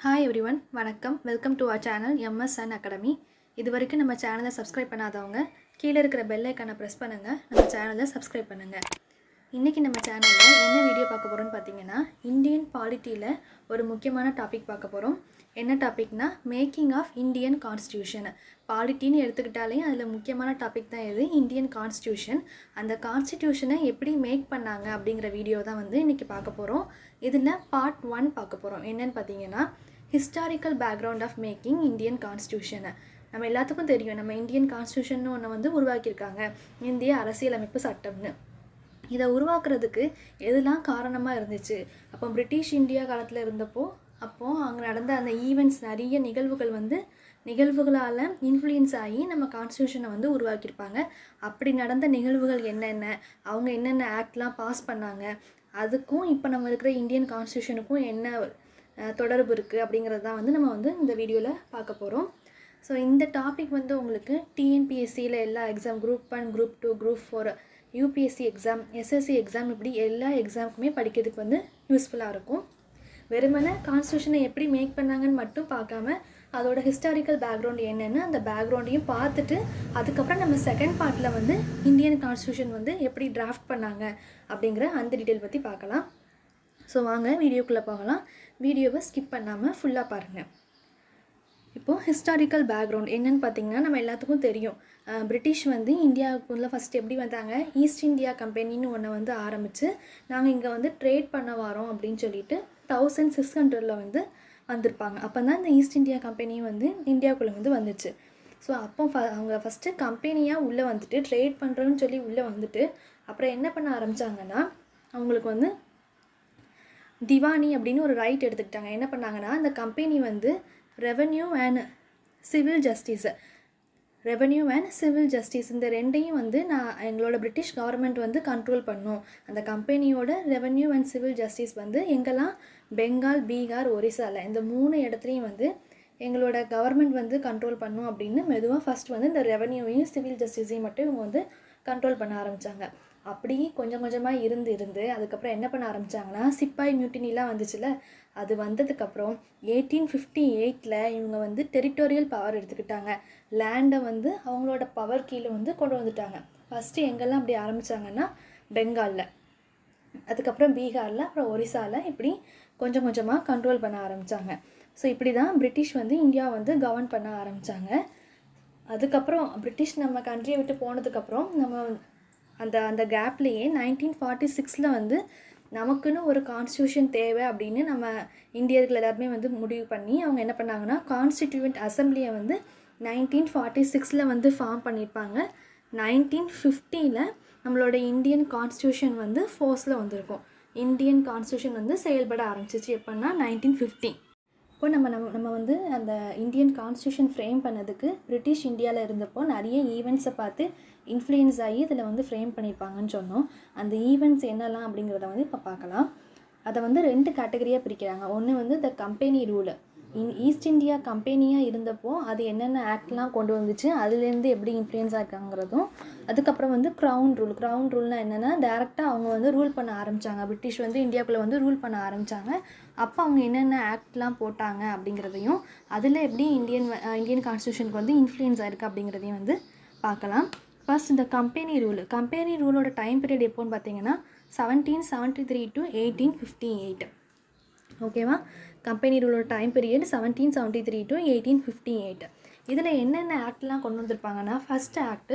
Hi everyone, வணக்கம். Welcome to our channel MS Sun Academy. இது வரைக்கும் நம்ம சேனலை சப்ஸ்கிரைப் பண்ணாதவங்க கீழே இருக்கிற பெல் ஐக்கானை ப்ரெஸ் பண்ணுங்கள். நம்ம சேனலை சப்ஸ்கிரைப் பண்ணுங்கள். இன்றைக்கி நம்ம சேனலில் என்ன வீடியோ பார்க்க போகிறோம்னு பார்த்தீங்கன்னா, இந்தியன் பாலிட்டியில் ஒரு முக்கியமான டாபிக் பார்க்க போகிறோம். என்ன டாபிக்னா, மேக்கிங் ஆஃப் இந்தியன் கான்ஸ்டியூஷன். பாலிட்டின்னு எடுத்துக்கிட்டாலே அதில் முக்கியமான டாபிக் தான் இது இந்தியன் கான்ஸ்டியூஷன். அந்த கான்ஸ்டியூஷனை எப்படி மேக் பண்ணாங்க அப்படிங்கிற வீடியோ தான் வந்து இன்றைக்கி பார்க்க போகிறோம். இதில் பார்ட் 1 பார்க்க போகிறோம். என்னென்னு பார்த்தீங்கன்னா, historical background of making Indian கான்ஸ்டியூஷனை. நம்ம எல்லாத்துக்கும் தெரியும், நம்ம இந்தியன் கான்ஸ்டியூஷன் ஒன்று வந்து உருவாக்கியிருக்காங்க, இந்திய அரசியலமைப்பு சட்டம்னு. இதை உருவாக்குறதுக்கு எதெல்லாம் காரணமாக இருந்துச்சு, அப்போ பிரிட்டிஷ் இந்தியா காலத்தில் இருந்தப்போ அங்கே நடந்த அந்த ஈவெண்ட்ஸ், நிறைய நிகழ்வுகளால் இன்ஃப்ளூயன்ஸ் ஆகி நம்ம கான்ஸ்டியூஷனை வந்து உருவாக்கியிருப்பாங்க. அப்படி நடந்த நிகழ்வுகள் என்னென்ன, அவங்க என்னென்ன ஆக்ட்லாம் பாஸ் பண்ணாங்க, அதுக்கும் இப்போ நம்ம இருக்கிற இந்தியன் கான்ஸ்டியூஷனுக்கும் என்ன தொடர்பு இருக்குது அப்படிங்கிறது தான் வந்து நம்ம வந்து இந்த வீடியோவில் பார்க்க போகிறோம். ஸோ இந்த டாபிக் வந்து உங்களுக்கு டிஎன்பிஎஸ்சியில் எல்லா exam, group 1, group 2, group 4, UPSC exam, SSC exam, இப்படி எல்லா எக்ஸாமுக்குமே படிக்கிறதுக்கு வந்து யூஸ்ஃபுல்லாக இருக்கும். வெறுமனே கான்ஸ்டியூஷனை எப்படி மேக் பண்ணாங்கன்னு மட்டும் பார்க்காம அதோட ஹிஸ்டாரிக்கல் பேக்ரவுண்ட் என்னென்னு அந்த பேக்ரவுண்டையும் பார்த்துட்டு அதுக்கப்புறம் நம்ம செகண்ட் பார்ட்டில் வந்து இந்தியன் கான்ஸ்டியூஷன் வந்து எப்படி டிராஃப்ட் பண்ணாங்க அப்படிங்கிற அந்த டீட்டெயில் பற்றி பார்க்கலாம். ஸோ வாங்க வீடியோக்குள்ளே போகலாம். வீடியோவை ஸ்கிப் பண்ணாமல் ஃபுல்லாக பாருங்கள். இப்போது ஹிஸ்டாரிக்கல் பேக்ரவுண்ட் என்னென்னு பார்த்தீங்கன்னா, நம்ம எல்லாத்துக்கும் தெரியும், பிரிட்டிஷ் வந்து இந்தியாவுக்குள்ளே ஃபஸ்ட்டு எப்படி வந்தாங்க, ஈஸ்ட் இந்தியா கம்பெனின்னு ஒன்று வந்து ஆரம்பித்து நாங்கள் இங்கே வந்து ட்ரேட் பண்ண வரோம் அப்படின்னு சொல்லிட்டு 1600 வந்து வந்திருப்பாங்க. அப்போ தான் இந்த ஈஸ்ட் இந்தியா கம்பெனியும் வந்து இந்தியாவுக்குள்ளே வந்து வந்துச்சு. ஸோ அப்போ அவங்க ஃபஸ்ட்டு கம்பெனியாக உள்ளே வந்துட்டு ட்ரேட் பண்ணுறோன்னு சொல்லி உள்ளே வந்துட்டு அப்புறம் என்ன பண்ண ஆரம்பித்தாங்கன்னா, அவங்களுக்கு வந்து திவானி அப்படின்னு ஒரு ரைட் எடுத்துக்கிட்டாங்க. என்ன பண்ணாங்கன்னா, அந்த கம்பெனி வந்து ரெவென்யூ அண்ட் சிவில் ஜஸ்டிஸ் இந்த ரெண்டையும் வந்து எங்களோட பிரிட்டிஷ் கவர்மெண்ட் வந்து கண்ட்ரோல் பண்ணும். அந்த கம்பெனியோட ரெவென்யூ அண்ட் சிவில் ஜஸ்டிஸ் வந்து எங்கெல்லாம், பெங்கால், பீகார், ஒரிசாவில் இந்த 3 இடத்துலையும் வந்து எங்களோட கவர்மெண்ட் வந்து கண்ட்ரோல் பண்ணும் அப்படின்னு மெதுவாக ஃபஸ்ட் வந்து இந்த ரெவென்யூவையும் சிவில் ஜஸ்டிஸையும் மட்டும் இவங்க வந்து கண்ட்ரோல் பண்ண ஆரம்பித்தாங்க. அப்படி கொஞ்சம் கொஞ்சமாக இருந்து அதுக்கப்புறம் என்ன பண்ண ஆரம்பித்தாங்கன்னா, சிப்பாய் மியூட்டினிலாம் வந்துச்சுல, அது வந்ததுக்கப்புறம் 1858 இவங்க வந்து டெரிட்டோரியல் பவர் எடுத்துக்கிட்டாங்க. லேண்டை வந்து அவங்களோட பவர் கீழே வந்து கொண்டு வந்துட்டாங்க. ஃபஸ்ட்டு எங்கெல்லாம் அப்படி ஆரம்பித்தாங்கன்னா, பெங்காலில், அதுக்கப்புறம் பீகாரில், அப்புறம் ஒரிசாவில், இப்படி கொஞ்சம் கொஞ்சமாக கண்ட்ரோல் பண்ண ஆரம்பித்தாங்க. ஸோ இப்படி தான் பிரிட்டிஷ் வந்து இந்தியா வந்து கவர்ன் பண்ண ஆரம்பித்தாங்க. அதுக்கப்புறம் பிரிட்டிஷ் நம்ம கண்ட்ரியை விட்டு போனதுக்கப்புறம் நம்ம அந்த கேப்லேயே 1946 வந்து நமக்குன்னு ஒரு கான்ஸ்டியூஷன் தேவை அப்படின்னு நம்ம இந்தியர்கள் எல்லாருமே வந்து முடிவு பண்ணி அவங்க என்ன பண்ணாங்கன்னா, கான்ஸ்டிடியூவன்ட் அசம்பிளியை வந்து 1946 வந்து ஃபார்ம் பண்ணியிருப்பாங்க. 1950 நம்மளோட இந்தியன் கான்ஸ்டியூஷன் வந்து ஃபோர்ஸில் வந்திருக்கும். இந்தியன் கான்ஸ்டியூஷன் வந்து செயல்பட ஆரம்பிச்சிச்சு எப்போன்னா 1950. இப்போ நம்ம வந்து அந்த இந்தியன் கான்ஸ்டியூஷன் ஃப்ரேம் பண்ணதுக்கு பிரிட்டிஷ் இந்தியாவில் இருந்தப்போ நிறைய ஈவெண்ட்ஸை பார்த்து இன்ஃப்ளூயன்ஸ் ஆகி இதில் வந்து ஃப்ரேம் பண்ணியிருப்பாங்கன்னு சொன்னோம். அந்த ஈவெண்ட்ஸ் என்னெல்லாம் அப்படிங்கிறத வந்து இப்போ பார்க்கலாம். அதை வந்து 2 கேட்டகரியாக பிரிக்கிறாங்க. ஒன்று வந்து the company rule. East India கம்பெனியாக இருந்தப்போ அது என்னென்ன ஆக்ட்லாம் கொண்டு வந்துச்சு, அதுலேருந்து எப்படி இன்ஃப்ளூயன்ஸ் ஆகிருக்காங்கிறதும். அதுக்கப்புறம் வந்து க்ரௌன் ரூல்னால் என்னென்னா, டேரெக்டாக அவங்க வந்து ரூல் பண்ண ஆரம்பித்தாங்க. பிரிட்டிஷ் வந்து இந்தியாவுக்குள்ளே வந்து ரூல் பண்ண ஆரம்பித்தாங்க. அப்போ அவங்க என்னென்ன ஆக்ட்லாம் போட்டாங்க அப்படிங்கிறதையும், அதில் எப்படி இந்தியன் கான்ஸ்டியூஷனுக்கு வந்து இன்ஃப்ளூயன்ஸ் ஆகிருக்கு அப்படிங்கிறதையும் வந்து பார்க்கலாம். ஃபர்ஸ்ட் இந்த கம்பெனி ரூலோட டைம் பீரியட் எப்போன்னு பார்த்தீங்கன்னா 1773 to 1858. ஓகேவா? கம்பெனி ரூலோட டைம் பீரியட் 1773 to 1858. இதில் என்னென்ன ஆக்ட்லாம் கொண்டு வந்திருப்பாங்கன்னா, first act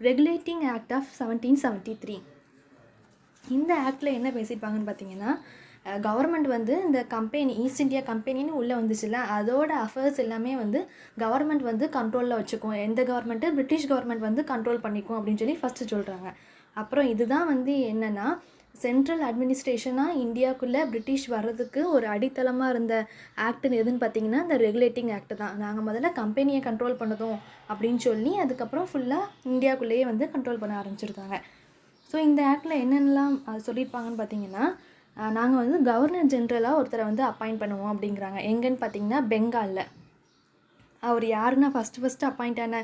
regulating act of 1773. இந்த ஆக்டில் என்ன பேசியிருப்பாங்கன்னு பார்த்தீங்கன்னா, கவர்மெண்ட் வந்து இந்த கம்பெனி ஈஸ்ட் இந்தியா கம்பெனின்னு உள்ளே வந்துச்சுல்ல, அதோட அஃபேர்ஸ் எல்லாமே வந்து கவர்மெண்ட் வந்து கண்ட்ரோலில் வச்சுக்கும். எந்த கவர்மெண்ட்டு, பிரிட்டிஷ் கவர்மெண்ட் வந்து கண்ட்ரோல் பண்ணிக்கும் அப்படின்னு சொல்லி ஃபஸ்ட்டு சொல்கிறாங்க. அப்புறம் இதுதான் வந்து என்னென்னா, சென்ட்ரல் அட்மினிஸ்ட்ரேஷனாக இந்தியாவுக்குள்ளே பிரிட்டிஷ் வர்றதுக்கு ஒரு அடித்தளமாக இருந்த ஆக்டுன்னு எதுன்னு பார்த்தீங்கன்னா, இந்த ரெகுலேட்டிங் ஆக்ட் தான். நாங்கள் முதல்ல கம்பெனியை கண்ட்ரோல் பண்ணதும் அப்படின்னு சொல்லி அதுக்கப்புறம் ஃபுல்லாக இந்தியாவுக்குள்ளேயே வந்து கண்ட்ரோல் பண்ண ஆரம்பிச்சிருக்காங்க. ஸோ இந்த ஆக்டில் என்னென்னலாம் சொல்லியிருப்பாங்கன்னு பார்த்தீங்கன்னா, நாங்கள் வந்து கவர்னர் ஜென்ரலாக ஒருத்தரை வந்து அப்பாயிண்ட் பண்ணுவோம் அப்படிங்கிறாங்க. எங்கன்னு பார்த்தீங்கன்னா, பெங்காலில். அவர் யாருன்னா ஃபஸ்ட்டு அப்பாயிண்ட் ஆன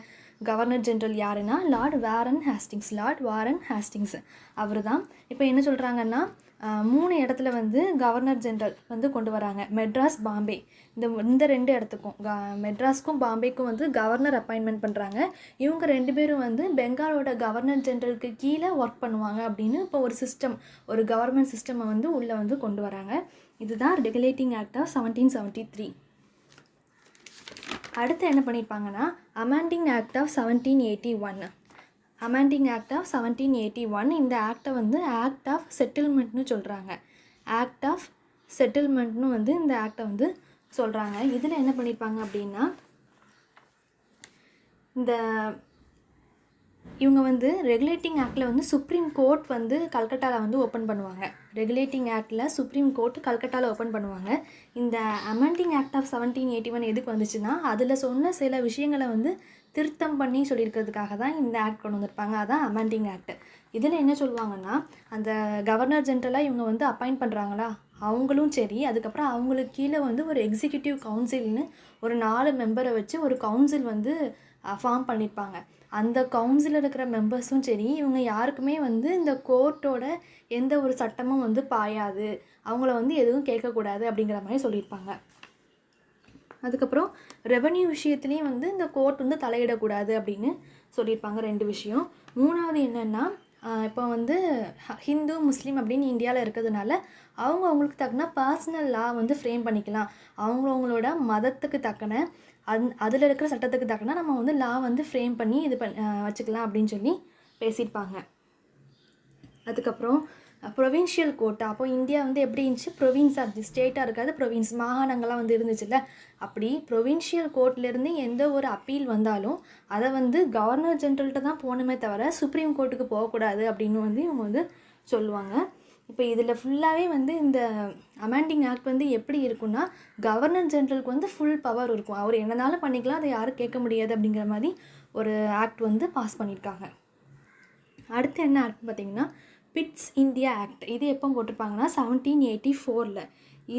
கவர்னர் ஜென்ரல் யாருன்னா லார்ட் வாரன் ஹேஸ்டிங்ஸ் அவர் தான். இப்போ என்ன சொல்கிறாங்கன்னா, 3 இடத்துல வந்து கவர்னர் ஜென்ரல் வந்து கொண்டு வராங்க. மெட்ராஸ், பாம்பே இந்த 2 இடத்துக்கும் மெட்ராஸ்க்கும் பாம்பேக்கும் வந்து கவர்னர் அப்பாயின்மெண்ட் பண்ணுறாங்க. இவங்க 2 பேரும் வந்து பெங்காலோட கவர்னர் ஜென்ரலுக்கு கீழே ஒர்க் பண்ணுவாங்க அப்படின்னு இப்போ ஒரு கவர்மெண்ட் சிஸ்டமை வந்து உள்ளே வந்து கொண்டு வராங்க. இதுதான் ரெகுலேட்டிங் ஆக்ட் ஆஃப் 1773. அடுத்து என்ன பண்ணியிருப்பாங்கன்னா amending act of 1781. Amending act of 1781 இந்த ஆக்டை வந்து ஆக்ட் ஆஃப் செட்டில்மெண்ட்னு சொல்கிறாங்க. ஆக்ட் ஆஃப் செட்டில்மெண்ட்னு வந்து இந்த ஆக்டை வந்து சொல்கிறாங்க. இதில் என்ன பண்ணியிருப்பாங்க அப்படின்னா இவங்க வந்து ரெகுலேட்டிங் ஆக்டில் வந்து சுப்ரீம் கோர்ட் வந்து கல்கட்டாவில் வந்து ஓப்பன் பண்ணுவாங்க. ரெகுலேட்டிங் ஆக்டில் சுப்ரீம் கோர்ட் கல்கட்டாவில் ஓப்பன் பண்ணுவாங்க. இந்த அமெண்டிங் ஆக்ட் ஆஃப் 1781 எதுக்கு வந்துச்சுன்னா அதில் சொன்ன சில விஷயங்களை வந்து திருத்தம் பண்ணி சொல்லியிருக்கிறதுக்காக தான் இந்த ஆக்ட் கொண்டு வந்திருப்பாங்க. அதான் அமெண்டிங் ஆக்ட். இதில் என்ன சொல்லுவாங்கன்னா அந்த கவர்னர் ஜென்ரலாக இவங்க வந்து அப்பாயிண்ட் பண்ணுறாங்களா அவங்களும் சரி, அதுக்கப்புறம் அவங்களுக்கு கீழே வந்து ஒரு எக்ஸிக்யூட்டிவ் கவுன்சில்னு ஒரு 4 மெம்பரை வச்சு ஒரு கவுன்சில் வந்து ஃபார்ம் பண்ணியிருப்பாங்க. அந்த கவுன்சிலில் இருக்கிற மெம்பர்ஸும் சரி, இவங்க யாருக்குமே வந்து இந்த கோர்ட்டோட எந்த ஒரு சட்டமும் வந்து பாயாது, அவங்கள வந்து எதுவும் கேட்கக்கூடாது அப்படிங்கிற மாதிரி சொல்லியிருப்பாங்க. அதுக்கப்புறம் ரெவன்யூ விஷயத்துலேயும் வந்து இந்த கோர்ட் வந்து தலையிடக்கூடாது அப்படின்னு சொல்லியிருப்பாங்க. 2 விஷயம். 3வது என்னென்னா இப்போ வந்து ஹிந்து முஸ்லீம் அப்படின்னு இந்தியாவில் இருக்கிறதுனால அவங்களுக்கு தக்கன பர்சனல் லா வந்து ஃப்ரேம் பண்ணிக்கலாம். அவங்களோட மதத்துக்கு தக்கன அதில் இருக்கிற சட்டத்துக்கு தக்கன நம்ம வந்து லா வந்து ஃப்ரேம் பண்ணி வச்சுக்கலாம் அப்படின்னு சொல்லி பேசியிருப்பாங்க. அதுக்கப்புறம் ப்ரொவின்ஷியல் கோர்ட்டு. அப்போ இந்தியா வந்து எப்படி இருந்துச்சு, ப்ரொவின்ஸாக இருந்துச்சு, ஸ்டேட்டாக இருக்காது, ப்ரொவின்ஸ் மாகாணங்கள்லாம் வந்து இருந்துச்சுல்ல. அப்படி ப்ரொவின்ஷியல் கோர்ட்லேருந்து எந்த ஒரு அப்பீல் வந்தாலும் அதை வந்து கவர்னர் ஜென்ரல்கிட்ட தான் போகணுமே தவிர சுப்ரீம் கோர்ட்டுக்கு போகக்கூடாது அப்படின்னு வந்து இவங்க வந்து சொல்லுவாங்க. இப்போ இதில் ஃபுல்லாகவே வந்து இந்த அமெண்டிங் ஆக்ட் வந்து எப்படி இருக்குன்னா கவர்னர் ஜென்ரலுக்கு வந்து ஃபுல் பவர் இருக்கும். அவர் என்னனாலும் பண்ணிக்கலாம், அதை யாரும் கேட்க முடியாது அப்படிங்கிற மாதிரி ஒரு ஆக்ட் வந்து பாஸ் பண்ணியிருக்காங்க. அடுத்து என்ன ஆக்ட் பார்த்திங்கன்னா பிட்ஸ் இந்தியா ஆக்ட். இது எப்போ போட்டிருப்பாங்கன்னா 1784.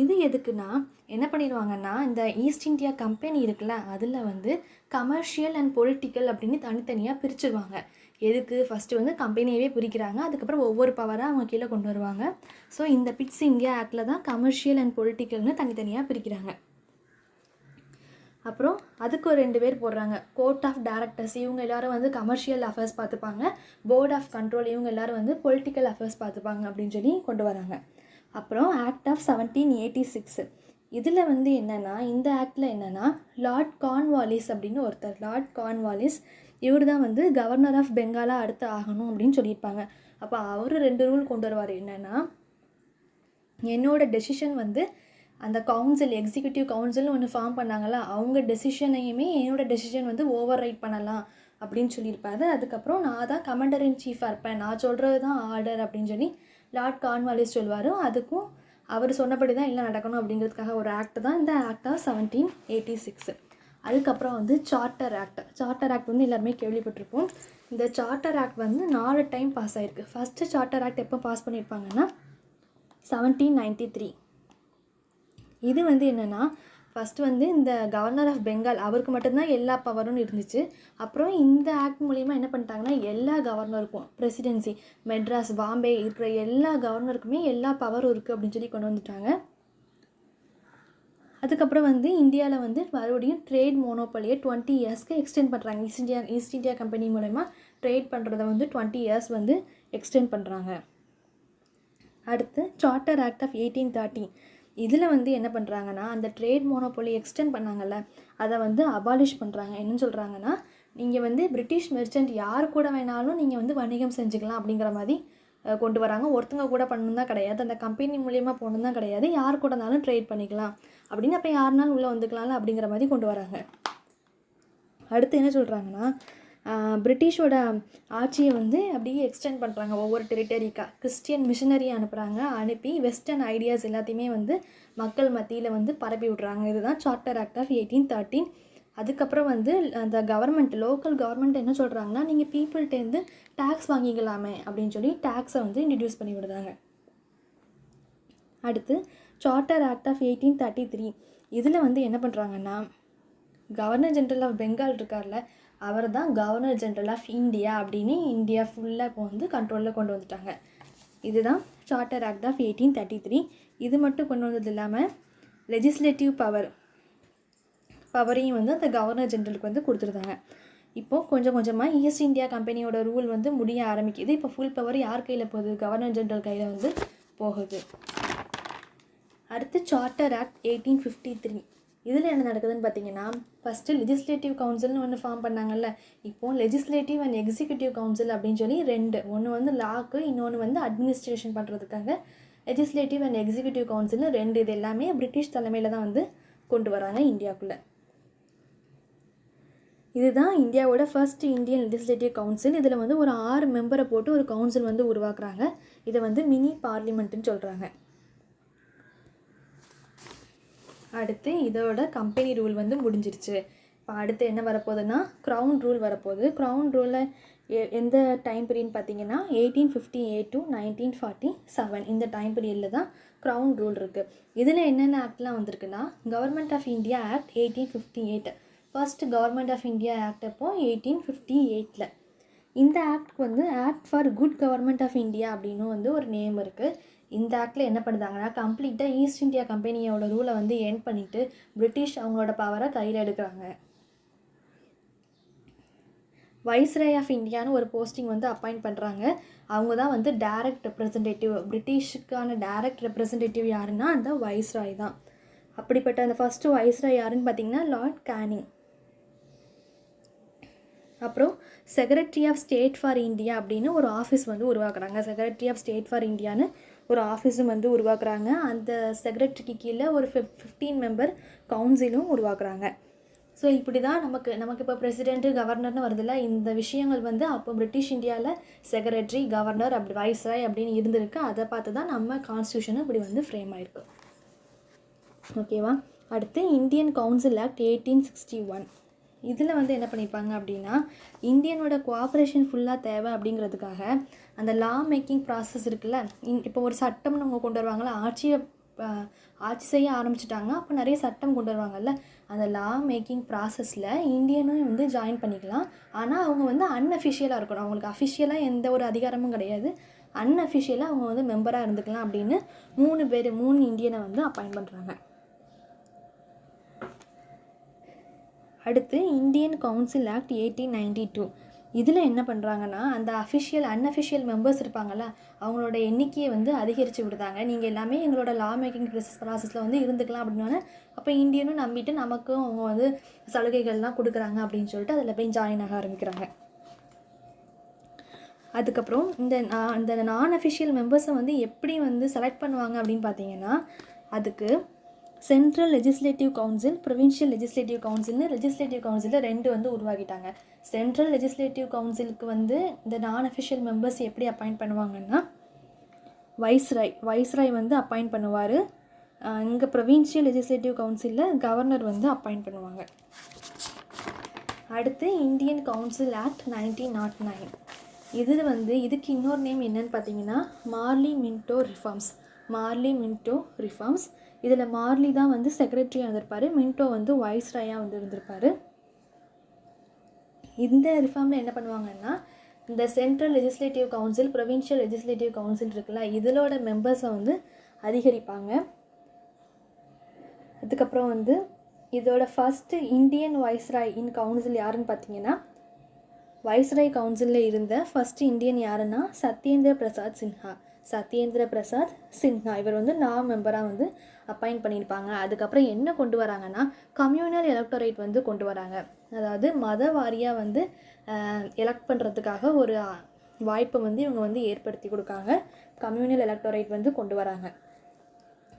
இது எதுக்குன்னா என்ன பண்ணிடுவாங்கன்னா இந்த ஈஸ்ட் இந்தியா கம்பெனி இருக்குல்ல அதில் வந்து கமர்ஷியல் அண்ட் பொலிட்டிக்கல் அப்படின்னு தனித்தனியாக பிரிச்சுருவாங்க. எதுக்கு ஃபஸ்ட்டு வந்து கம்பெனியவே பிரிக்கிறாங்க, அதுக்கப்புறம் ஒவ்வொரு பவராக அவங்க கீழே கொண்டு வருவாங்க. ஸோ இந்த பிட்ஸ் இந்தியா ஆக்டில் தான் கமர்ஷியல் அண்ட் பொலிட்டிக்கல்னு தனித்தனியாக பிரிக்கிறாங்க. அப்புறம் அதுக்கு ஒரு 2 பேர் போடுறாங்க. கோர்ட் ஆஃப் டைரக்டர்ஸ் இவங்க எல்லோரும் வந்து கமர்ஷியல் அஃபேர்ஸ் பார்த்துப்பாங்க. போர்ட் ஆஃப் கண்ட்ரோல் இவங்க எல்லோரும் வந்து பொலிட்டிக்கல் அஃபேர்ஸ் பார்த்துப்பாங்க அப்படின்னு சொல்லி கொண்டு வராங்க. அப்புறம் ஆக்ட் ஆஃப் 1786. இதில் வந்து என்னென்னா இந்த ஆக்டில் என்னென்னா லார்ட் கார்ன்வாலிஸ் அப்படின்னு ஒருத்தர், லார்ட் கார்ன்வாலிஸ் இவர் தான் வந்து கவர்னர் ஆஃப் பெங்காலாக அடுத்து ஆகணும் அப்படின்னு சொல்லியிருப்பாங்க. அப்போ அவர் 2 ரூல் கொண்டு வருவார். என்னென்னா என்னோடய டெசிஷன் வந்து அந்த கவுன்சில் எக்ஸிக்யூட்டிவ் கவுன்சில்னு ஒன்று ஃபார்ம் பண்ணாங்களா அவங்க டெசிஷனையுமே என்னோடய டெசிஷன் வந்து ஓவர் ரைட் பண்ணலாம் அப்படின்னு சொல்லியிருப்பாரு. அதுக்கப்புறம் நான் தான் கமாண்டர் இன் சீஃபாக இருப்பேன், நான் சொல்கிறது தான் ஆர்டர் அப்படின்னு சொல்லி லார்ட் கார்ன்வாலிஸ் சொல்வார். அதுக்கும் அவர் சொன்னபடி தான் எல்லாம் நடக்கணும் அப்படிங்கிறதுக்காக ஒரு ஆக்ட் தான் இந்த ஆக்ட் ஆஃப் 1786. அதுக்கப்புறம் வந்து சார்ட்டர் ஆக்ட். சார்ட்டர் ஆக்ட் வந்து எல்லாருமே கேள்விப்பட்டிருப்போம். இந்த சார்ட்டர் ஆக்ட் வந்து 4 டைம் பாஸ் ஆகிருக்கு. ஃபஸ்ட்டு சார்ட்டர் ஆக்ட் எப்போ பாஸ் பண்ணியிருப்பாங்கன்னா 1793. இது வந்து என்னென்னா ஃபஸ்ட்டு வந்து இந்த கவர்னர் ஆஃப் பெங்கால் அவருக்கு மட்டும்தான் எல்லா பவரும் இருந்துச்சு. அப்புறம் இந்த ஆக்ட் மூலிமா என்ன பண்ணிட்டாங்கன்னா எல்லா கவர்னருக்கும் பிரசிடென்சி மெட்ராஸ் பாம்பே இருக்கிற எல்லா கவர்னருக்குமே எல்லா பவரும் இருக்குது அப்படின்னு சொல்லி கொண்டு வந்துட்டாங்க. அதுக்கப்புறம் வந்து இந்தியாவில் வந்து மறுபடியும் ட்ரேட் மோனோபலியை 20 இயர்ஸ்க்கு எக்ஸ்டெண்ட் பண்ணுறாங்க. ஈஸ்ட் இந்தியா கம்பெனி மூலமா ட்ரேட் பண்ணுறத வந்து 20 இயர்ஸ் வந்து எக்ஸ்டெண்ட் பண்ணுறாங்க. அடுத்து சார்ட்டர் ஆக்ட் ஆஃப் 1830. இதில் வந்து என்ன பண்ணுறாங்கன்னா அந்த ட்ரேட் மோனோபோலி எக்ஸ்டெண்ட் பண்ணாங்கல்ல அதை வந்து அபாலிஷ் பண்ணுறாங்க. என்ன சொல்கிறாங்கன்னா நீங்கள் வந்து பிரிட்டிஷ் மெர்ச்சன்ட் யார் கூட வேணாலும் நீங்கள் வந்து வணிகம் செஞ்சுக்கலாம் அப்படிங்கிற மாதிரி கொண்டு வராங்க. ஒருத்தங்க கூட பண்ணணும் தான் கிடையாது, அந்த கம்பெனி மூலிமா போகணும் தான் கிடையாது, யார் கூடனாலும் ட்ரேட் பண்ணிக்கலாம் அப்படின்னு, அப்போ யாருனாலும் உள்ளே வந்துக்கலாம்ல அப்படிங்கிற மாதிரி கொண்டு வராங்க. அடுத்து என்ன சொல்கிறாங்கன்னா பிரிட்டிஷோட ஆட்சியை வந்து அப்படியே எக்ஸ்டெண்ட் பண்ணுறாங்க. ஒவ்வொரு டெரிட்டரிக்காக கிறிஸ்டியன் மிஷனரி அனுப்பி வெஸ்டர்ன் ஐடியாஸ் எல்லாத்தையுமே வந்து மக்கள் மத்தியில் வந்து பரப்பி விட்றாங்க. இதுதான் சார்ட்டர் ஆக்ட் ஆஃப் 1813. அதுக்கப்புறம் வந்து அந்த கவர்மெண்ட் லோக்கல் கவர்மெண்ட் என்ன சொல்கிறாங்கன்னா நீங்கள் பீப்புள்கிட்டேருந்து டேக்ஸ் வாங்கிக்கலாமே அப்படின்னு சொல்லி டேக்ஸை வந்து இன்ட்ரடியூஸ் பண்ணி விடுறாங்க. அடுத்து சார்ட்டர் ஆக்ட் ஆஃப் 1833. இதில் வந்து என்ன பண்ணுறாங்கன்னா கவர்னர் ஜென்ரல் ஆஃப் பெங்கால் இருக்கார்ல அவர் தான் கவர்னர் ஜென்ரல் ஆஃப் இந்தியா அப்படின்னு இந்தியா ஃபுல்லாக இப்போ வந்து கண்ட்ரோலில் கொண்டு வந்துட்டாங்க. இதுதான் சார்ட்டர் ஆக்ட் ஆஃப் 1833. இது மட்டும் கொண்டு வந்தது இல்லாமல் லெஜிஸ்லேட்டிவ் பவரையும் வந்து அந்த கவர்னர் ஜெனரலுக்கு வந்து கொடுத்துருந்தாங்க. இப்போது கொஞ்சம் கொஞ்சமாக ஈஸ்ட் இந்தியா கம்பெனியோட ரூல் வந்து முடிய ஆரம்பிக்குது. இப்போ ஃபுல் பவர் யார் கையில் போகுது? கவர்னர் ஜெனரல் கையில் வந்து போகுது. அடுத்து சார்ட்டர் ஆக்ட் 1853. இதில் என்ன நடக்குதுன்னு பார்த்தீங்கன்னா, ஃபஸ்ட்டு லெஜிஸ்லேட்டிவ் கவுன்சில்னு ஒன்று ஃபார்ம் பண்ணாங்கல்ல. இப்போது லெஜிஸ்லேட்டிவ் அண்ட் எக்ஸிக்யூட்டிவ் கவுன்சில் அப்படின்னு சொல்லி ரெண்டு, ஒன்று வந்து லாக்கு, இன்னொன்று வந்து அட்மினிஸ்ட்ரேஷன் பண்ணுறதுக்காக லெஜிஸ்லேட்டிவ் அண்ட் எக்ஸிக்யூட்டிவ் கவுன்சில்னு ரெண்டு. இது எல்லாமே பிரிட்டிஷ் தலைமையில் தான் வந்து கொண்டு வராங்க இந்தியாவுக்குள்ளே. இதுதான் இந்தியாவோட ஃபர்ஸ்ட் இந்தியன் லெஜிஸ்லேட்டிவ் கவுன்சில். இதில் வந்து ஒரு 6 மெம்பரை போட்டு ஒரு கவுன்சில் வந்து உருவாக்குறாங்க. இதை வந்து மினி பார்லிமெண்ட்டுன்னு சொல்கிறாங்க. அடுத்து இதோட கம்பெனி ரூல் வந்து முடிஞ்சிருச்சு. இப்போ அடுத்து என்ன வரப்போகுதுன்னா க்ரௌன் ரூல் வரப்போகுது. க்ரௌன் ரூலில் எந்த டைம் பீரியட்னு பார்த்தீங்கன்னா 1858 to 1947 இந்த டைம் பீரியடில் தான் க்ரௌன் ரூல் இருக்குது. இதில் என்னென்ன ஆக்ட்லாம் வந்திருக்குன்னா, government of India act 1858. First government of India act அப்போ 1858. இந்த ஆக்ட்க்கு வந்து act for good government of India அப்படின்னு வந்து ஒரு நேம் இருக்குது. இந்த ஆக்டில் என்ன பண்ணுறாங்கன்னா, கம்ப்ளீட்டாக ஈஸ்ட் இந்தியா கம்பெனியோட ரூலை வந்து எண்ட் பண்ணிவிட்டு பிரிட்டிஷ் அவங்களோட பவரை கையில் எடுக்கிறாங்க. வைஸ்ராய் ஆஃப் இந்தியான்னு ஒரு போஸ்டிங் வந்து அப்பாயிண்ட் பண்ணுறாங்க. அவங்க தான் வந்து டைரக்ட் ரெப்ரசன்டேட்டிவ். பிரிட்டிஷுக்கான டைரக்ட் ரெப்ரசன்டேட்டிவ் யாருன்னா அந்த வைஸ்ராய் தான். அப்படிப்பட்ட அந்த ஃபஸ்ட்டு வைஸ்ராய் யாருன்னு பார்த்தீங்கன்னா லார்ட் கேனிங். அப்புறம் secretary of state for India அப்படின்னு ஒரு ஆஃபீஸ் வந்து உருவாக்குறாங்க. செக்ரட்டரி ஆஃப் ஸ்டேட் ஃபார் இந்தியான்னு ஒரு ஆஃபீஸும் வந்து உருவாக்குறாங்க. அந்த செக்ரட்டரிக்கு கீழே ஒரு 15 மெம்பர் கவுன்சிலும் உருவாக்குறாங்க. ஸோ இப்படி தான் நமக்கு இப்போ பிரசிடென்ட்டு கவர்னர்னு வருதில்ல. இந்த விஷயங்கள் வந்து அப்போ பிரிட்டிஷ் இந்தியாவில் செக்ரட்டரி, கவர்னர், அப்படி வைஸ்ராய் அப்படின்னு இருந்திருக்கு. அதை பார்த்து தான் நம்ம கான்ஸ்டியூஷனும் இப்படி வந்து ஃப்ரேம் ஆகிருக்கு. ஓகேவா? அடுத்து இந்தியன் கவுன்சில் ஆக்ட் 1861. இதில் வந்து என்ன பண்ணியிருப்பாங்க அப்படின்னா, இந்தியனோட கோஆப்ரேஷன் ஃபுல்லாக தேவை அப்படிங்கிறதுக்காக அந்த லா மேக்கிங் ப்ராசஸ் இருக்குல்ல. இப்போ ஒரு சட்டம்னு அவங்க கொண்டு வருவாங்கள்ல, ஆட்சி செய்ய ஆரம்பிச்சிட்டாங்க. அப்போ நிறைய சட்டம் கொண்டு வருவாங்கல்ல. அந்த லா மேக்கிங் ப்ராசஸில் இந்தியனும் வந்து ஜாயின் பண்ணிக்கலாம். ஆனால் அவங்க வந்து அன்அஃபிஷியலாக இருக்கணும். அவங்களுக்கு அஃபிஷியலாக எந்த ஒரு அதிகாரமும் கிடையாது. அன்அஃபிஷியலாக அவங்க வந்து மெம்பராக இருந்துக்கலாம் அப்படின்னு 3 இந்தியனை வந்து அப்பாயிண்ட் பண்ணுறாங்க. அடுத்து இந்தியன் கவுன்சில் ஆக்ட் 1892. இதில் என்ன பண்ணுறாங்கன்னா, அந்த அன்அஃபிஷியல் மெம்பர்ஸ் இருப்பாங்கள்ல, அவங்களோட எண்ணிக்கையை வந்து அதிகரித்து விடுதாங்க. நீங்கள் எல்லாமே எங்களோட லா மேக்கிங் ப்ராசஸில் வந்து இருந்துக்கலாம் அப்படின்னா, அப்போ இந்தியனும் நம்பிட்டு நமக்கும் அவங்க வந்து சலுகைகள்லாம் கொடுக்குறாங்க அப்படின்னு சொல்லிட்டு அதில் போய் ஜாயின் ஆக ஆரம்பிக்கிறாங்க. அதுக்கப்புறம் இந்த நான் அஃபிஷியல் மெம்பர்ஸை வந்து எப்படி வந்து செலக்ட் பண்ணுவாங்க அப்படின்னு பார்த்தீங்கன்னா, அதுக்கு central legislative council, provincial legislative கவுன்சில்னு லெஜிஸ்லேட்டிவ் கவுன்சிலில் 2 வந்து உருவாக்கிட்டாங்க. சென்ட்ரல் லெஜிஸ்லேட்டிவ் கவுன்சிலுக்கு வந்து இந்த நான் அஃபிஷியல் மெம்பர்ஸ் எப்படி அப்பாயிண்ட் பண்ணுவாங்கன்னா, வைஸ்ராய் வந்து அப்பாயிண்ட் பண்ணுவார். இங்கே ப்ரொவின்ஷியல் லெஜிஸ்லேட்டிவ் கவுன்சிலில் கவர்னர் வந்து அப்பாயிண்ட் பண்ணுவாங்க. அடுத்து இந்தியன் கவுன்சில் ஆக்ட் 1909. இதில் வந்து இதுக்கு இன்னொரு நேம் என்னன்னு பார்த்தீங்கன்னா மார்லி மின்டோ ரிஃபார்ம்ஸ். இதில் மார்லி தான் வந்து செக்ரட்டரியாக இருந்திருப்பார். மின்டோ வந்து வைஸ்ராயாக வந்து இருந்திருப்பார். இந்த ரிஃபார்மில் என்ன பண்ணுவாங்கன்னா, இந்த central legislative council, provincial legislative council இருக்குல்ல, இதோட மெம்பர்ஸை வந்து அதிகரிப்பாங்க. அதுக்கப்புறம் வந்து இதோட ஃபஸ்ட்டு இந்தியன் வைஸ்ராய் இன் கவுன்சில் யாருன்னு பார்த்தீங்கன்னா, வைஸ்ராய் கவுன்சிலில் இருந்த ஃபஸ்ட்டு இந்தியன் யாருன்னா சத்யேந்திர பிரசாத் சின்ஹா. இவர் வந்து மெம்பராக வந்து அப்பாயிண்ட் பண்ணியிருப்பாங்க. அதுக்கப்புறம் என்ன கொண்டு வராங்கன்னா, கம்யூனல் எலக்டோரேட் வந்து கொண்டு வராங்க. அதாவது மத வாரியாக வந்து எலக்ட் பண்ணுறதுக்காக ஒரு வாய்ப்பை வந்து இவங்க வந்து ஏற்படுத்தி கொடுக்காங்க. கம்யூனல் எலக்டோரேட் வந்து கொண்டு வராங்க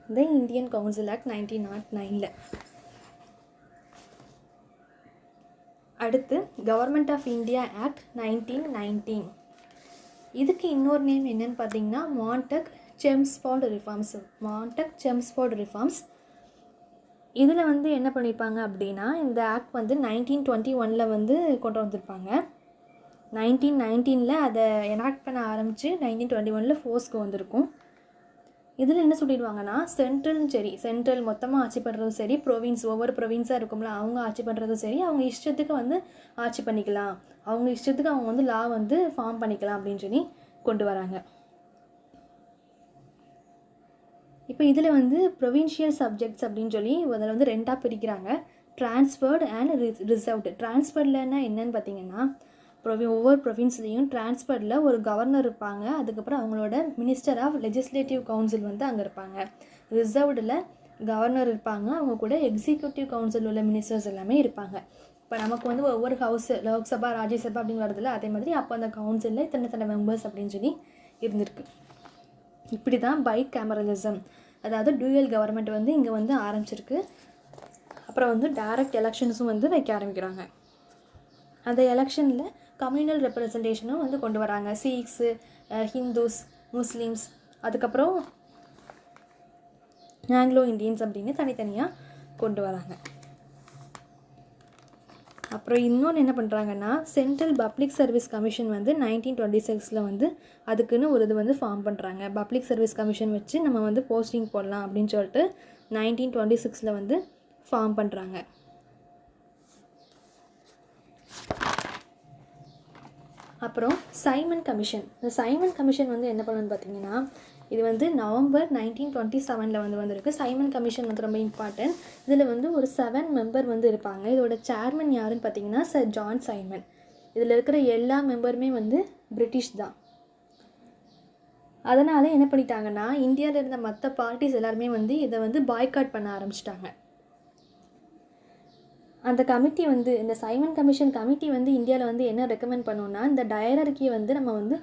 இந்த இந்தியன் கவுன்சில் ஆக்ட் 1909. அடுத்து கவர்மெண்ட் ஆஃப் இந்தியா ஆக்ட் 1919. இதுக்கு இன்னொரு நேம் என்னன்னு பார்த்தீங்கன்னா மாண்டக் செம்ஸ்ஃபோர்ட் ரிஃபார்ம்ஸ். இதில் வந்து என்ன பண்ணியிருப்பாங்க அப்படின்னா, இந்த ஆக்ட் வந்து 1921 வந்து கொண்டு வந்திருப்பாங்க. 1919 அதை எனாக்ட் பண்ண ஆரம்பித்து 1921 ஃபோர்ஸ்க்கு வந்திருக்கும். இதில் என்ன சொல்லிடுவாங்கன்னா, சென்ட்ரல் மொத்தமாக ஆட்சி பண்ணுறதும் சரி, ஒவ்வொரு ப்ரொவின்ஸாக இருக்கும்ல, அவங்க ஆட்சி பண்ணுறதும் சரி, அவங்க இஷ்டத்துக்கு வந்து ஆட்சி பண்ணிக்கலாம், அவங்க இஷ்டத்துக்கு அவங்க வந்து லா வந்து ஃபார்ம் பண்ணிக்கலாம் அப்படின்னு சொல்லி கொண்டு வராங்க. இப்போ இதில் வந்து ப்ரொவின்ஷியல் சப்ஜெக்ட்ஸ் அப்படின்னு சொல்லி அதில் வந்து 2ஆக பிரிக்கிறாங்க. Transferred and reserved. ட்ரான்ஸ்ஃபர்ட்லன்னா என்னன்னு பார்த்தீங்கன்னா, ஒவ்வொரு ப்ரொவின்ஸ்லேயும் ட்ரான்ஸ்ஃபர்டில் ஒரு கவர்னர் இருப்பாங்க. அதுக்கப்புறம் அவங்களோட மினிஸ்டர் ஆஃப் லெஜிஸ்லேட்டிவ் கவுன்சில் வந்து அங்கே இருப்பாங்க. ரிசர்வ்டில் கவர்னர் இருப்பாங்க, அவங்க கூட எக்ஸிக்யூட்டிவ் கவுன்சில் உள்ள மினிஸ்டர்ஸ் எல்லாமே இருப்பாங்க. இப்போ நமக்கு வந்து ஒவ்வொரு ஹவுஸு லோக்சபா ராஜ்யசபா அப்படின்னு வரதில்ல, அதே மாதிரி அப்போ அந்த கவுன்சிலில் இத்தனை மெம்பர்ஸ் அப்படின்னு சொல்லி இருந்திருக்கு. இப்படி தான் பை கேமரலிசம், அதாவது டூயல் கவர்மெண்ட் வந்து இங்கே வந்து ஆரம்பிச்சிருக்கு. அப்புறம் வந்து டைரக்ட் எலெக்ஷன்ஸும் வந்து வைக்க ஆரம்பிக்கிறாங்க. அந்த எலெக்ஷனில் கம்யூனல் ரெப்ரசன்டேஷனும் வந்து கொண்டு வராங்க. சீக்ஸு, ஹிந்துஸ், முஸ்லீம்ஸ், அதுக்கப்புறம் ஆங்கிலோ இண்டியன்ஸ் அப்படின்னு தனித்தனியாக கொண்டு வராங்க. அப்புறம் இன்னொன்று என்ன பண்ணுறாங்கன்னா, சென்ட்ரல் பப்ளிக் சர்வீஸ் கமிஷன் வந்து 1926 வந்து அதுக்குன்னு ஒரு இது வந்து ஃபார்ம் பண்ணுறாங்க. பப்ளிக் சர்வீஸ் கமிஷன் வச்சு நம்ம வந்து போஸ்டிங் போடலாம் அப்படின்னு சொல்லிட்டு 1926 வந்து ஃபார்ம் பண்ணுறாங்க. அப்புறம் சைமன் கமிஷன். இந்த சைமன் கமிஷன் வந்து என்ன பண்ணுன்னு பார்த்தீங்கன்னா, இது வந்து நவம்பர் 1927 வந்து வந்திருக்கு. சைமன் கமிஷன் வந்து ரொம்ப இம்பார்ட்டன்ட். இதில் வந்து ஒரு 7 மெம்பர் வந்து இருப்பாங்க. இதோட சேர்மன் யாருன்னு பார்த்தீங்கன்னா சர் ஜான் சைமன். இதில் இருக்கிற எல்லா மெம்பருமே வந்து பிரிட்டிஷ் தான். அதனால் என்ன பண்ணிட்டாங்கன்னா, இந்தியாவில் இருந்த மற்ற பார்ட்டிஸ் எல்லாருமே வந்து இதை வந்து பாய்காட் பண்ண ஆரம்பிச்சிட்டாங்க. அந்த கமிட்டி வந்து, இந்த சைமன் கமிஷன் கமிட்டி வந்து இந்தியாவில் வந்து என்ன ரெக்கமெண்ட் பண்ணோன்னா, இந்த டயரர்கியை வந்து நம்ம வந்து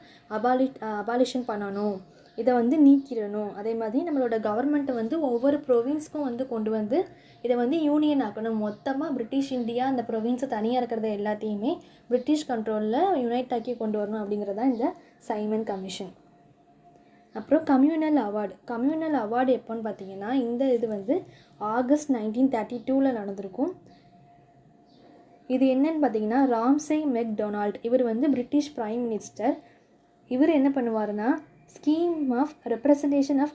அபாலிஷன் பண்ணணும், இதை வந்து நீக்கிடணும். அதே மாதிரி நம்மளோட கவர்மெண்ட்டை வந்து ஒவ்வொரு ப்ரொவின்ஸ்க்கும் வந்து கொண்டு வந்து இதை வந்து யூனியன் ஆக்கணும். மொத்தமாக பிரிட்டிஷ் இந்தியா அந்த ப்ரொவின்ஸை தனியாக இருக்கிறத எல்லாத்தையுமே பிரிட்டிஷ் கண்ட்ரோலில் யுனைட் ஆக்கி கொண்டு வரணும் அப்படிங்கிறது தான் இந்த சைமன் கமிஷன். அப்புறம் கம்யூனல் அவார்டு. கம்யூனல் அவார்டு எப்போன்னு பார்த்தீங்கன்னா, இந்த இது வந்து ஆகஸ்ட் 1932 நடந்திருக்கும். இது என்னன்னு பார்த்தீங்கன்னா, ராம்சே மெக்டொனால்ட், இவர் வந்து பிரிட்டிஷ் பிரைம் மினிஸ்டர். இவர் என்ன பண்ணுவாருன்னா, ஸ்கீம் ஆஃப் ரெப்ரசன்டேஷன் ஆஃப்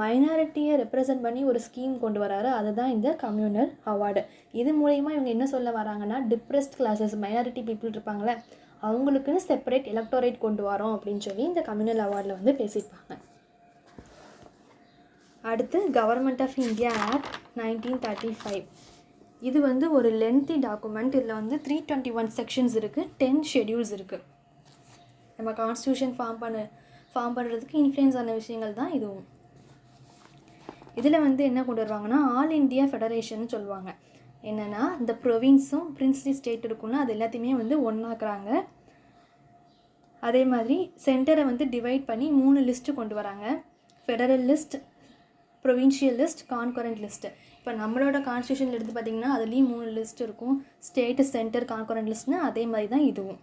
மைனாரிட்டியை ரெப்ரசன்ட் பண்ணி ஒரு ஸ்கீம் கொண்டு வராரு. அதுதான் இந்த கம்யூனல் அவார்டு. இது மூலயமா இவங்க என்ன சொல்ல வராங்கன்னா, டிப்ரெஸ்ட் கிளாஸஸ், மைனாரிட்டி பீப்புள் இருப்பாங்களே, அவங்களுக்குன்னு செப்பரேட் எலக்டோரேட் கொண்டு வரோம் அப்படின்னு சொல்லி இந்த கம்யூனல் அவார்டில் வந்து பேசியிருப்பாங்க. அடுத்து கவர்மெண்ட் ஆஃப் இந்தியா ஆக்ட் 1935. இது வந்து ஒரு லென்த்தி டாக்குமெண்ட். இதில் வந்து 321 செக்ஷன்ஸ் இருக்குது, 10 ஷெடியூல்ஸ் இருக்குது. நம்ம கான்ஸ்டியூஷன் ஃபார்ம் பண்ணுறதுக்கு இன்ஃப்ளூயன்ஸ் ஆன விஷயங்கள் தான் இதுவும். இதில் வந்து என்ன கொண்டு வருவாங்கன்னா, ஆல் இண்டியா ஃபெடரேஷன் சொல்லுவாங்க. என்னென்னா, இந்த ப்ரொவின்ஸும் பிரின்ஸ்லி ஸ்டேட் இருக்குன்னா அது எல்லாத்தையுமே வந்து ஒன்றாக்குறாங்க. அதே மாதிரி சென்டரை வந்து டிவைட் பண்ணி 3 லிஸ்ட்டு கொண்டு வராங்க. Federal list, provincial list, concurrent list. இப்போ நம்மளோட கான்ஸ்டியூஷனில் எடுத்து பார்த்திங்கன்னா அதுலேயும் 3 லிஸ்ட் இருக்கும். ஸ்டேட்டு, சென்டர், கான்கரண்ட் லிஸ்ட்னு அதே மாதிரி தான் இதுவும்.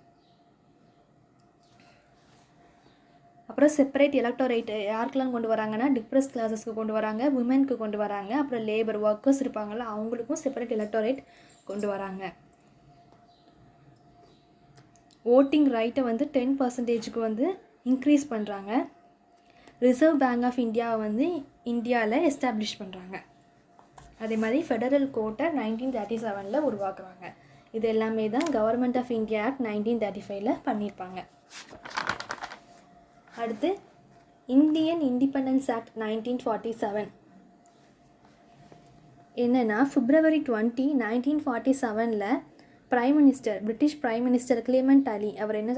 அப்புறம் செப்பரேட் எலக்டோரேட் யாருக்கெல்லாம் கொண்டு வராங்கன்னா, டிப்ரெஸ் கிளாஸஸ்க்கு கொண்டு வராங்க, உமனுக்கு கொண்டு வராங்க, அப்புறம் லேபர் ஒர்க்கர்ஸ் இருப்பாங்கள்ல அவங்களுக்கும் செப்பரேட் எலக்டோரேட் கொண்டு வராங்க. ஓட்டிங் ரைட்டை வந்து 10% வந்து இன்க்ரீஸ் பண்ணுறாங்க. ரிசர்வ் பேங்க் ஆஃப் இந்தியாவை வந்து இந்தியாவில் எஸ்டாப்ளிஷ் பண்ணுறாங்க. அதே மாதிரி ஃபெடரல் கோர்ட்டை 1937 உருவாக்குறாங்க. இது எல்லாமே தான் கவர்மெண்ட் ஆஃப் இந்தியா ஆக்ட் 1935 பண்ணியிருப்பாங்க. அடுத்து இந்தியன் இண்டிபெண்டன்ஸ் ஆக்ட் 1947. என்னென்னா, February 20, 1947 British prime minister Clement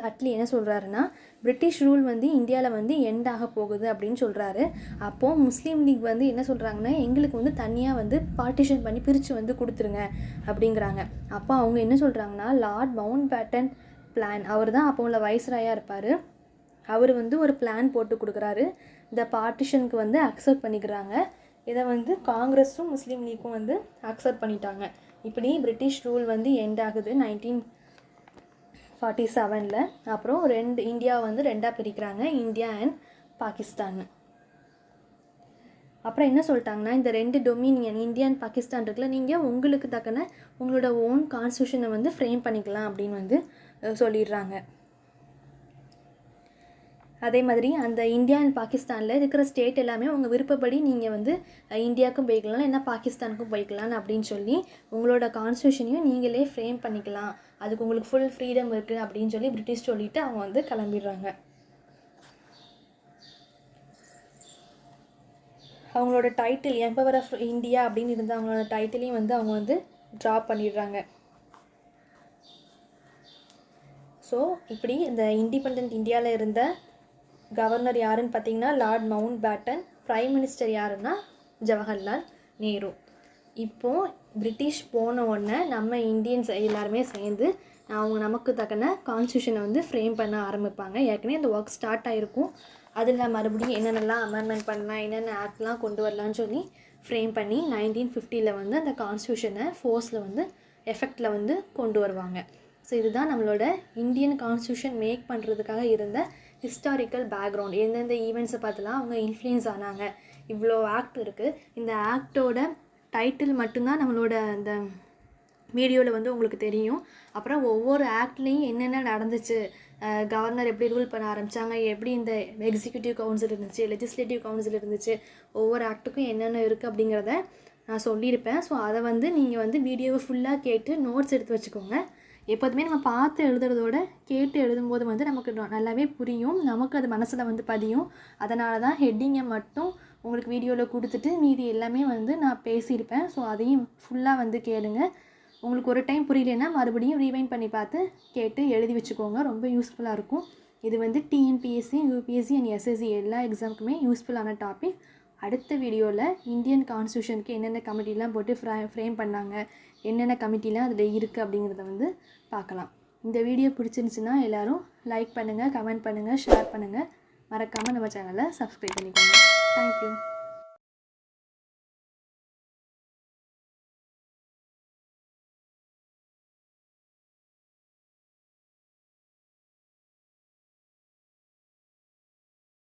Attlee என்ன சொல்கிறாருன்னா, பிரிட்டிஷ் ரூல் வந்து இந்தியாவில் வந்து எண்ட் ஆக போகுது அப்படின்னு சொல்கிறாரு. அப்போது முஸ்லீம் லீக் வந்து என்ன சொல்கிறாங்கன்னா, எங்களுக்கு வந்து தனியாக வந்து பார்ட்டிஷன் பண்ணி பிரித்து வந்து கொடுத்துருங்க அப்படிங்கிறாங்க. அப்போ அவங்க என்ன சொல்கிறாங்கன்னா, லார்ட் மவுண்ட் பேட்டன் பிளான், அவர் தான் அப்போ உள்ள வைஸ்ராயாக இருப்பார். அவர் வந்து ஒரு பிளான் போட்டு கொடுக்குறாரு. இந்த பார்ட்டிஷனுக்கு வந்து அக்செப்ட் பண்ணிக்கிறாங்க. இதை வந்து காங்கிரஸும் முஸ்லீம் லீக்கும் வந்து அக்செப்ட் பண்ணிட்டாங்க. இப்படி பிரிட்டிஷ் ரூல் வந்து எண்ட் ஆகுது 1947. அப்புறம் இந்தியா வந்து 2ஆக பிரிக்கிறாங்க, இந்தியா அண்ட் பாகிஸ்தான். அப்புறம் என்ன சொல்லிட்டாங்கன்னா, இந்த 2 டொமினியன் இந்தியா அண்ட் பாகிஸ்தான் இருக்குல்ல, நீங்கள் உங்களுக்கு தக்கன உங்களோட ஓன் கான்ஸ்டியூஷனை வந்து ஃப்ரேம் பண்ணிக்கலாம் அப்படின்னு வந்து சொல்லிடுறாங்க. அதே மாதிரி அந்த இந்தியா அண்ட் பாகிஸ்தானில் இருக்கிற ஸ்டேட் எல்லாமே உங்கள் விருப்பப்படி நீங்கள் வந்து இந்தியாவுக்கும் போய்க்கலாம், இல்லைன்னா பாகிஸ்தானுக்கும் போய்க்கலாம் அப்படின்னு சொல்லி உங்களோட கான்ஸ்டியூஷனையும் நீங்களே ஃப்ரேம் பண்ணிக்கலாம், அதுக்கு உங்களுக்கு ஃபுல் ஃப்ரீடம் இருக்குது அப்படின்னு சொல்லி பிரிட்டிஷ் சொல்லிவிட்டு அவங்க வந்து கிளம்பிடுறாங்க. அவங்களோட டைட்டில் எம்பவர் ஆஃப் இந்தியா அப்படின்னு இருந்த அவங்களோட டைட்டிலையும் வந்து அவங்க வந்து ட்ராப் பண்ணிடுறாங்க. ஸோ இப்படி இந்த இண்டிபெண்ட் இந்தியாவில் இருந்த கவர்னர் யாருன்னு பார்த்தீங்கன்னா lord Mountbatten, prime minister யாருன்னா ஜவஹர்லால் நேரு. இப்போது பிரிட்டிஷ் போன உடனே நம்ம இந்தியன்ஸ் எல்லாருமே சேர்ந்து அவங்க நமக்கு தக்கன கான்ஸ்டியூஷனை வந்து ஃப்ரேம் பண்ண ஆரம்பிப்பாங்க. ஏற்கனவே அந்த ஒர்க் ஸ்டார்ட் ஆகிருக்கும். அதில் மறுபடியும் என்னென்னலாம் அமெண்ட்மெண்ட் பண்ணலாம், என்னென்ன ஆக்ட்லாம் கொண்டு வரலான்னு சொல்லி ஃப்ரேம் பண்ணி 1950 வந்து அந்த கான்ஸ்டியூஷனை ஃபோர்ஸில் வந்து எஃபெக்டில் வந்து கொண்டு வருவாங்க. ஸோ இதுதான் நம்மளோட இந்தியன் கான்ஸ்டியூஷன் மேக் பண்ணுறதுக்காக இருந்த ஹிஸ்டாரிக்கல் பேக்ரவுண்ட். எந்தெந்த ஈவெண்ட்ஸை பார்த்துலாம் அவங்க இன்ஃப்ளூயன்ஸ் ஆனாங்க. இவ்வளோ ஆக்ட் இருக்குது. இந்த ஆக்டோட டைட்டில் மட்டும்தான் நம்மளோட அந்த வீடியோவில் வந்து உங்களுக்கு தெரியும். அப்புறம் ஒவ்வொரு ஆக்ட்லேயும் என்னென்ன நடந்துச்சு, கவர்னர் எப்படி ரூல் பண்ண ஆரம்பித்தாங்க, எப்படி இந்த எக்ஸிக்யூட்டிவ் கவுன்சில் இருந்துச்சு, லெஜிஸ்லேட்டிவ் கவுன்சில் இருந்துச்சு, ஒவ்வொரு ஆக்ட்டுக்கும் என்னென்ன இருக்குது அப்படிங்கிறத நான் சொல்லியிருப்பேன். ஸோ அதை வந்து நீங்கள் வந்து வீடியோவை ஃபுல்லாக கேட்டு நோட்ஸ் எடுத்து வச்சுக்கோங்க. எப்போதுமே நம்ம பார்த்து எழுதுறதோட கேட்டு எழுதும்போது வந்து நமக்கு நல்லாவே புரியும், நமக்கு அது மனசில் வந்து பதியும். அதனால தான் ஹெட்டிங்கை மட்டும் உங்களுக்கு வீடியோவில் கொடுத்துட்டு மீதி எல்லாமே வந்து நான் பேசியிருப்பேன். ஸோ அதையும் ஃபுல்லாக வந்து கேளுங்க. உங்களுக்கு ஒரு டைம் புரியலன்னா மறுபடியும் ரீவைண்ட் பண்ணி பார்த்து கேட்டு எழுதி வச்சுக்கோங்க. ரொம்ப யூஸ்ஃபுல்லாக இருக்கும். இது வந்து டிஎன்பிஎஸ்சி, யூபிஎஸ்சி அண்ட் எஸ்எஸ்சி எல்லா எக்ஸாமுக்குமே யூஸ்ஃபுல்லான டாபிக். அடுத்த வீடியோவில் இந்தியன் கான்ஸ்டியூஷனுக்கு என்னென்ன கமிட்டிலாம் போட்டு ஃப்ரேம் பண்ணாங்க, என்னென்ன கமிட்டிலாம் அதில் இருக்குது அப்படிங்கிறத வந்து பார்க்கலாம். இந்த வீடியோ பிடிச்சிருந்துச்சுன்னா எல்லோரும் லைக் பண்ணுங்கள், கமெண்ட் பண்ணுங்கள், ஷேர் பண்ணுங்கள். மறக்காமல் நம்ம சேனலை சப்ஸ்கிரைப் பண்ணிக்கோங்க. தேங்க்யூ.